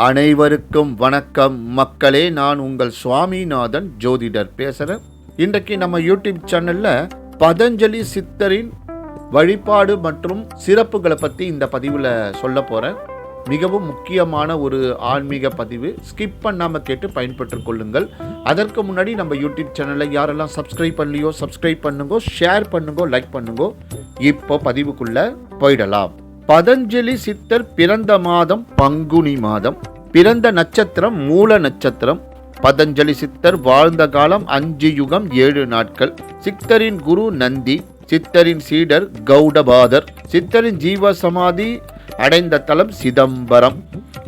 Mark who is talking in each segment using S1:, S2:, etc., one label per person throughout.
S1: அனைவருக்கும் வணக்கம் மக்களே. நான் உங்கள் சுவாமிநாதன் ஜோதிடர் பேசுகிறேன். இன்றைக்கு நம்ம யூடியூப் சேனலில் பதஞ்சலி சித்தரின் வழிபாடு மற்றும் சிறப்புகளை பற்றி இந்த பதிவில் சொல்ல போகிறேன். மிகவும் முக்கியமான ஒரு ஆன்மீக பதிவு. ஸ்கிப் பண்ணாமல் கேட்டு பயன்பெற்று கொள்ளுங்கள். அதற்கு முன்னாடி நம்ம யூடியூப் சேனலை யாரெல்லாம் சப்ஸ்கிரைப் பண்ணலையோ சப்ஸ்கிரைப் பண்ணுங்க, ஷேர் பண்ணுங்க, லைக் பண்ணுங்க. இப்போ பதிவுக்குள்ளே போயிடலாம். பதஞ்சலி சித்தர் பிறந்த மாதம் பங்குனி மாதம். பிறந்த நட்சத்திரம் மூல நட்சத்திரம். பதஞ்சலி சித்தர் வாழ்ந்த காலம் 5 யுகம் 7 நாட்கள். சித்தரின் குரு நந்தி. சித்தரின் சீடர் கௌடபாதர். சித்தரின் ஜீவ சமாதி அடைந்த தலம் சிதம்பரம்.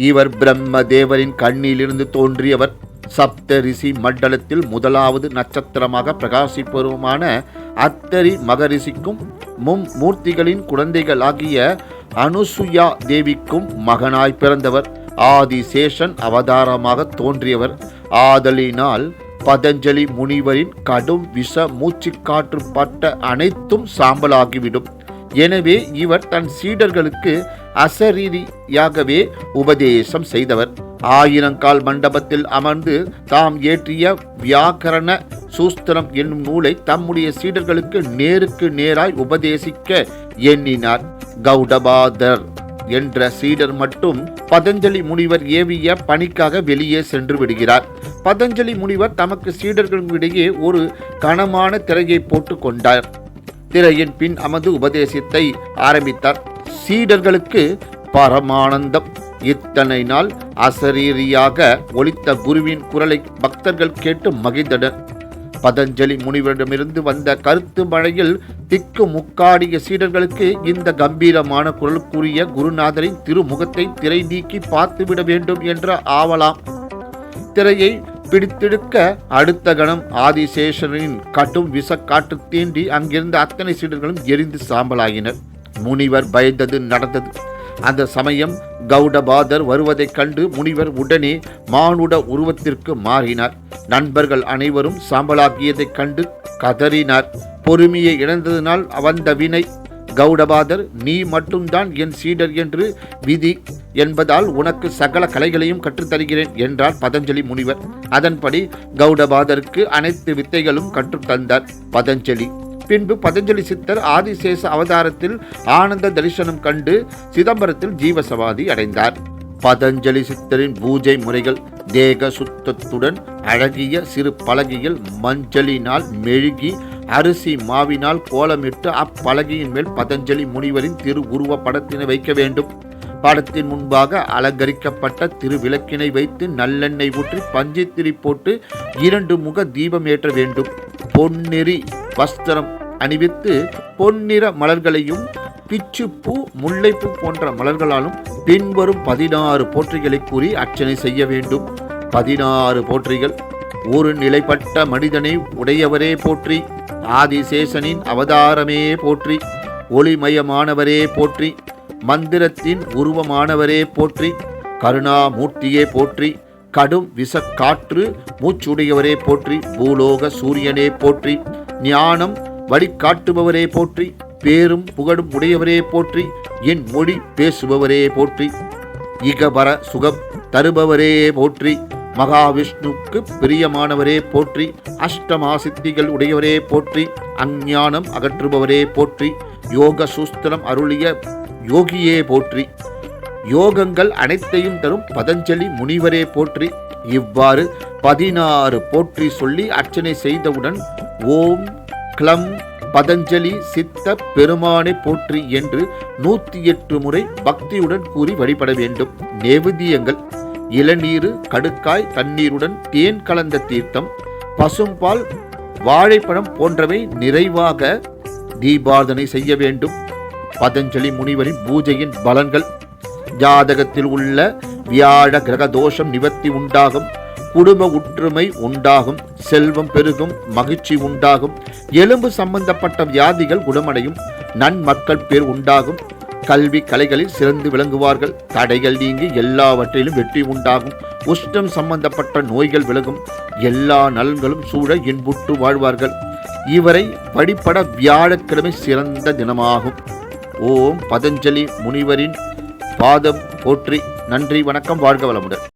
S1: இவர் பிரம்ம தேவரின் கண்ணிலிருந்து தோன்றியவர். சப்த ரிஷி மண்டலத்தில் முதலாவது நட்சத்திரமாக பிரகாசிப்பருமான அத்தரி மகரிஷிக்கும் மூர்த்திகளின் குழந்தைகளாகிய அனுசுயா தேவிக்கும் மகனாய் பிறந்தவர். ஆதிசேஷன் அவதாரமாக தோன்றியவர். ஆதலினால் பதஞ்சலி முனிவரின் கடும் விஷ மூச்சு காற்று பட்ட அனைத்தும் சாம்பலாகிவிடும். எனவே இவர் தன் சீடர்களுக்கு அசரீரியாகவே உபதேசம் செய்தவர். 1000 கால் மண்டபத்தில் அமர்ந்து தாம் இயற்றிய வியாக்கரண சூஸ்திரம் என்னும் நூலை தம்முடைய சீடர்களுக்கு நேருக்கு நேராய் உபதேசிக்க எண்ணினார். கௌடபாதர் என்ற சீடர் மட்டும் பதஞ்சலி முனிவர் ஏவிய பணிக்காக வெளியே சென்று விடுகிறார். பதஞ்சலி முனிவர் தமக்கு சீடர்களிடையே ஒரு கனமான திரையை போட்டு கொண்டார். திரையின் பின் அமர்ந்து உபதேசத்தை ஆரம்பித்தார். சீடர்களுக்கு பரமானந்தம். இத்தனை நாள் அசரீரியாக ஒலித்த குருவின் குரலை பக்தர்கள் கேட்டு மகிழ்ந்தனர். பதஞ்சலி முனிவரிடமிருந்து வந்த கருத்து மழையில் திக்கு முக்காடிய சீடர்களுக்கு இந்த கம்பீரமான குரலுக்குரிய குருநாதரின் திருமுகத்தை திரை நீக்கி பார்த்துவிட வேண்டும் என்ற ஆவலாம். திரையை பிடித்தெடுக்க அடுத்த கணம் ஆதிசேஷனின் கட்டும் விஷக்காற்று தீண்டி அங்கிருந்த அத்தனை சீடர்களும் எரிந்து சாம்பலாகினர். முனிவர் பயந்தது நடந்தது. அந்த சமயம் கௌடபாதர் வருவதைக் கண்டு முனிவர் உடனே மானுட உருவத்திற்கு மாறினார். நண்பர்கள் அனைவரும் சாம்பலாகியதைக் கண்டு கதறினார். பொறுமையை இழந்ததினால் வந்த வினை. கௌடபாதர், நீ மட்டும்தான் என் சீடர் என்று விதி என்பதால் உனக்கு சகல கலைகளையும் கற்றுத்தருகிறேன் என்றார் பதஞ்சலி முனிவர். அதன்படி கௌடபாதருக்கு அனைத்து வித்தைகளும் கற்றுத்தந்தார் பதஞ்சலி. பின்பு பதஞ்சலி சித்தர் ஆதிசேஷ அவதாரத்தில் ஆனந்த தரிசனம் கண்டு சிதம்பரத்தில் ஜீவசமாதி அடைந்தார். பதஞ்சலி சித்தரின் பூஜை முறைகள். தேக சுத்தத்துடன் அழகிய சிறு பலகையில் மஞ்சளினால் மெழுகி அரிசி மாவினால் கோலமிட்டு அப்பலகையின் மேல் பதஞ்சலி முனிவரின் திரு உருவ படத்தினை வைக்க வேண்டும். படத்தின் முன்பாக அலங்கரிக்கப்பட்ட திருவிளக்கினை வைத்து நல்லெண்ணெய் ஊற்றி பஞ்சித்திரி போட்டு 2 முக தீபம் ஏற்ற வேண்டும். பொன்னெறி வஸ்திரம் அணிவித்து பொன்னிற மலர்களையும் பிச்சுப்பூ முல்லைப்பூ போன்ற மலர்களாலும் பின்வரும் 16 போற்றிகளை கூறி அர்ச்சனை செய்ய வேண்டும். 16 போற்றிகள். ஒரு நிலைப்பட்ட மனிதனை உடையவரே போற்றி. ஆதிசேஷனின் அவதாரமே போற்றி. ஒளிமயமானவரே போற்றி. மந்திரத்தின் உருவமானவரே போற்றி. கருணாமூர்த்தியே போற்றி. கடும் விஷக்காற்று மூச்சுடையவரே போற்றி. பூலோக சூரியனே போற்றி. ஞானம் வழிகாட்டுபவரே போற்றி. பேரும் புகழும் உடையவரே போற்றி. என் மொழி பேசுபவரே போற்றி. இகபர சுகம் தருபவரே போற்றி. மகாவிஷ்ணுக்கு பிரியமானவரே போற்றி. அஷ்டமா சித்திகள் உடையவரே போற்றி. அஞ்ஞானம் அகற்றுபவரே போற்றி. யோக சூஸ்திரம் அருளிய யோகியே போற்றி. யோகங்கள் அனைத்தையும் தரும் பதஞ்சலி முனிவரே போற்றி. இவ்வாறு 16 போற்றி சொல்லி அர்ச்சனை செய்தவுடன் ஓம் க்ளம் பதஞ்சலி சித்த பெருமானை போற்றி என்று 108 முறை பக்தியுடன் கூறி வழிபட வேண்டும். நெவேத்தியங்கள். இளநீர், கடுக்காய், தண்ணீருடன் தேன் கலந்த தீர்த்தம், பசும்பால், வாழைப்பழம் போன்றவை நிறைவாக தீபார்த்தனை செய்ய வேண்டும். பதஞ்சலி முனிவரின் பூஜையின் பலன்கள். ஜாதகத்தில் உள்ள வியாழ கிரக தோஷம் நிவர்த்தி உண்டாகும். குடும்ப ஒற்றுமை உண்டாகும். செல்வம் பெருகும். மகிழ்ச்சி உண்டாகும். எலும்பு சம்பந்தப்பட்ட வியாதிகள் குணமடையும். நன்மக்கள் பேர் உண்டாகும். கல்வி கலைகளில் சிறந்து விளங்குவார்கள். தடைகள் நீங்கி எல்லாவற்றிலும் வெற்றி உண்டாகும். உஷ்ணம் சம்பந்தப்பட்ட நோய்கள் விலகும். எல்லா நலன்களும் சூழ இன்புற்று வாழ்வார்கள். இவரை வழிபட வியாழக்கிழமை சிறந்த தினமாகும். ஓம் பதஞ்சலி முனிவரின் பாதம் போற்றி. நன்றி, வணக்கம், வாழ்க வளமுடன்.